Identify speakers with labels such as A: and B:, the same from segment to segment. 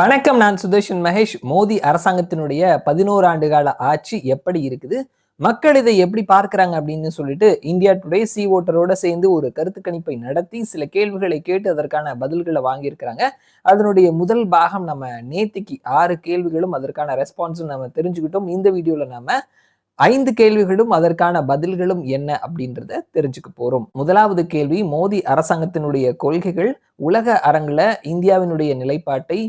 A: வணக்கம். நான் சுதர்ஷன் மகேஷ். மோடி அரசாங்கத்தினுடைய 11 ஆண்டு கால ஆட்சி எப்படி இருக்குது, மக்கள் இதை எப்படி பார்க்கிறாங்க அப்படின்னு சொல்லிட்டு இந்தியா டுடே சி ஓட்டரோட சேர்ந்து ஒரு கருத்து கணிப்பை நடத்தி சில கேள்விகளை கேட்டு அதற்கான பதில்களை வாங்கியிருக்கிறாங்க. அதனுடைய முதல் பாகம் நம்ம நேத்திக்கு 6 கேள்விகளும் அதற்கான ரெஸ்பான்ஸும் நம்ம தெரிஞ்சுக்கிட்டோம். இந்த வீடியோல நாம 5 கேள்விகளும் அதற்கான பதில்களும் என்ன அப்படின்றத தெரிஞ்சுக்க போறோம். முதலாவது கேள்வி, மோடி அரசாங்கத்தினுடைய கொள்கைகள் உலக அரங்குல இந்தியாவினுடைய நிலைப்பாட்டை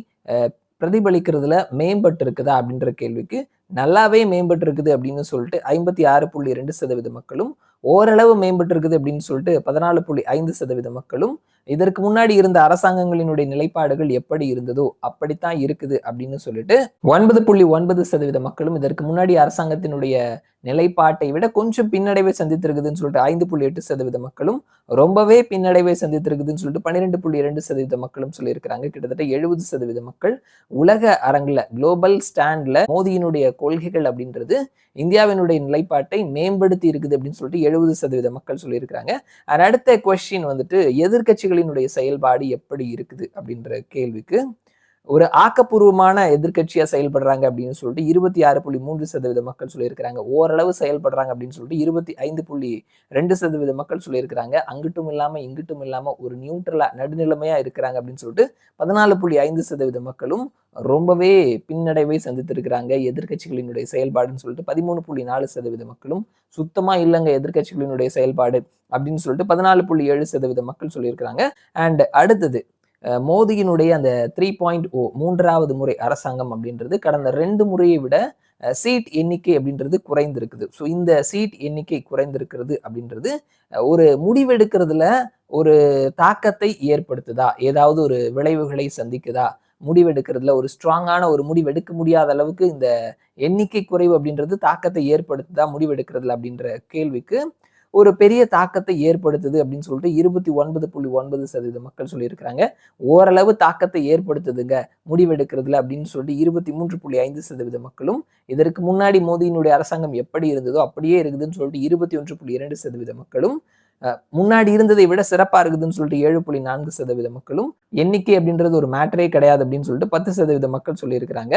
A: பிரதிபலிக்கிறதுல மேம்பட்டு இருக்குதா அப்படின்ற கேள்விக்கு நல்லாவே மேம்பட்டு இருக்குது அப்படின்னு சொல்லிட்டு 56.2% மக்களும், ஓரளவு மேம்பட்டு இருக்குது அப்படின்னு சொல்லிட்டு 14.5% மக்களும், இதற்கு முன்னாடி இருந்த அரசாங்கங்களினுடைய நிலைப்பாடுகள் எப்படி இருந்ததோ அப்படித்தான் இருக்குது அப்படின்னு சொல்லிட்டு 9.9% மக்களும், இதற்கு முன்னாடி அரசாங்கத்தினுடைய நிலைப்பாட்டை விட கொஞ்சம் பின்னடைவை சந்தித்திருக்குதுன்னு சொல்லிட்டு 5.8% மக்களும், ரொம்பவே பின்னடைவை சந்தித்திருக்குதுன்னு சொல்லிட்டு 12.2% மக்களும் சொல்லியிருக்கிறாங்க. கிட்டத்தட்ட 70% மக்கள் உலக அரங்குல குளோபல் ஸ்டாண்ட்ல மோடியினுடைய கொள்கைகள் அப்படின்றது இந்தியாவினுடைய நிலைப்பாட்டை மேம்படுத்தி இருக்குது அப்படின்னு சொல்லிட்டு 70% மக்கள் சொல்லியிருக்கிறாங்க. அடுத்த கொஸ்டின் வந்துட்டு, எதிர்கட்சிகளினுடைய செயல்பாடு எப்படி இருக்குது அப்படின்ற கேள்விக்கு ஒரு ஆக்கப்பூர்வமான எதிர்கட்சியா செயல்படுறாங்க அப்படின்னு சொல்லிட்டு 26.3% மக்கள் சொல்லியிருக்கிறாங்க. ஓரளவு செயல்படுறாங்க அப்படின்னு சொல்லிட்டு 25.2% மக்கள் சொல்லியிருக்கிறாங்க. அங்கிட்டும் இல்லாம இங்கிட்டும் இல்லாம ஒரு நியூட்ரலா நடுநிலைமையா இருக்கிறாங்க அப்படின்னு சொல்லிட்டு 14.5% மக்களும், ரொம்பவே பின்னடைவை சந்தித்திருக்கிறாங்க எதிர்கட்சிகளினுடைய செயல்பாடுன்னு சொல்லிட்டு 13.4% மக்களும், சுத்தமா இல்லைங்க எதிர்கட்சிகளினுடைய செயல்பாடு அப்படின்னு சொல்லிட்டு 14.7% மக்கள் சொல்லியிருக்கிறாங்க. அண்ட் அடுத்தது, மோடியினுடைய அந்த 3.0 மூன்றாவது முறை அரசாங்கம் அப்படின்றது கடந்த 2 முறையை விட சீட் எண்ணிக்கை அப்படின்றது குறைந்திருக்குது. ஸோ இந்த சீட் எண்ணிக்கை குறைந்திருக்கிறது அப்படின்றது ஒரு முடிவெடுக்கிறதுல ஒரு தாக்கத்தை ஏற்படுத்துதா, ஏதாவது ஒரு விளைவுகளை சந்திக்குதா, முடிவெடுக்கிறதுல ஒரு ஸ்ட்ராங்கான ஒரு முடிவெடுக்க முடியாத அளவுக்கு இந்த எண்ணிக்கை குறைவு அப்படின்றது தாக்கத்தை ஏற்படுத்துதா முடிவெடுக்கிறதுல அப்படின்ற கேள்விக்கு ஒரு பெரிய தாக்கத்தை ஏற்படுத்துது அப்படின்னு சொல்லிட்டு 29.9% மக்கள் சொல்லியிருக்கிறாங்க. ஓரளவு தாக்கத்தை ஏற்படுத்துதுங்க முடிவெடுக்கிறதுல அப்படின்னு சொல்லிட்டு 23.5% மக்களும், இதற்கு முன்னாடி மோடியினுடைய அரசாங்கம் எப்படி இருந்ததோ அப்படியே இருக்குதுன்னு சொல்லிட்டு 21.2% மக்களும், முன்னாடி இருந்ததை விட சிறப்பா இருக்குதுன்னு சொல்லிட்டு 7.4% மக்களும், எண்ணிக்கை அப்படின்றது ஒரு மேட்டரே கிடையாது அப்படின்னு சொல்லிட்டு 10% மக்கள் சொல்லியிருக்கிறாங்க.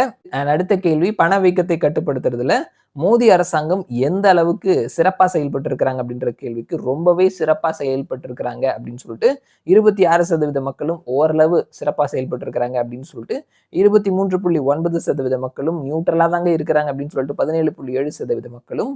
A: அடுத்த கேள்வி, பணவீக்கத்தை கட்டுப்படுத்துறதுல மோடி அரசாங்கம் எந்த அளவுக்கு சிறப்பா செயல்பட்டு இருக்கிறாங்க அப்படின்ற கேள்விக்கு ரொம்பவே சிறப்பா செயல்பட்டு இருக்கிறாங்க அப்படின்னு சொல்லிட்டு 26% மக்களும், ஓரளவு சிறப்பா செயல்பட்டு இருக்கிறாங்க அப்படின்னு சொல்லிட்டு 23.9% மக்களும், நியூட்ரலா தாங்க இருக்கிறாங்க அப்படின்னு சொல்லிட்டு 17.7% மக்களும்,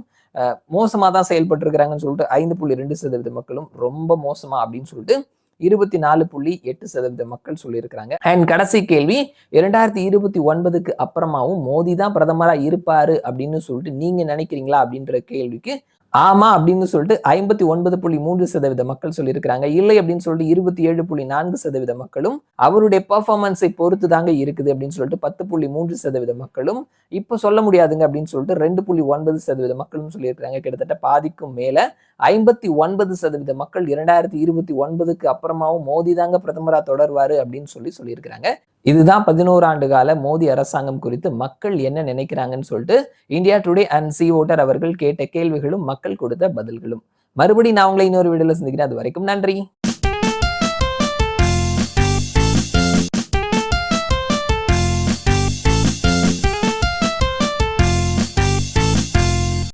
A: மோசமா தான் செயல்பட்டு இருக்கிறாங்கன்னு சொல்லிட்டு 5.2% மக்களும், ரொம்ப மோசமா அப்படின்னு சொல்லிட்டு 24.8% மக்கள் சொல்லியிருக்கிறாங்க. அண்ட் கடைசி கேள்வி, 2029க்கு அப்புறமாவும் மோடி தான் பிரதமரா இருப்பாரு அப்படின்னு சொல்லிட்டு நீங்க நினைக்கிறீங்களா அப்படின்ற கேள்விக்கு ஆமா அப்படின்னு சொல்லிட்டு 59.3% மக்கள் சொல்லியிருக்கிறாங்க. இல்லை அப்படின்னு சொல்லிட்டு 27.4% மக்களும், அவருடைய பெர்ஃபார்மன்ஸை பொறுத்து தாங்க இருக்குது அப்படின்னு சொல்லிட்டு 10.3% மக்களும், இப்ப சொல்ல முடியாதுங்க அப்படின்னு சொல்லிட்டு 2.9% மக்களும் சொல்லியிருக்கிறாங்க. கிட்டத்தட்ட பாதிக்கும் மேல 59% மக்கள் 2029க்கு அப்புறமாவும் மோடி தாங்க பிரதமரா தொடர்வாரு அப்படின்னு சொல்லியிருக்கிறாங்க. இதுதான் 11 ஆண்டு கால மோடி அரசாங்கம் குறித்து மக்கள் என்ன நினைக்கிறாங்கன்னு சொல்லிட்டு India today and C voter அவர்கள் கேட்ட கேள்விகளும் மக்கள் கொடுத்த பதில்களும். மறுபடியும் நான் உங்களை இன்னொரு வீடியோல சந்திக்கிறேன். அது வரைக்கும் நன்றி.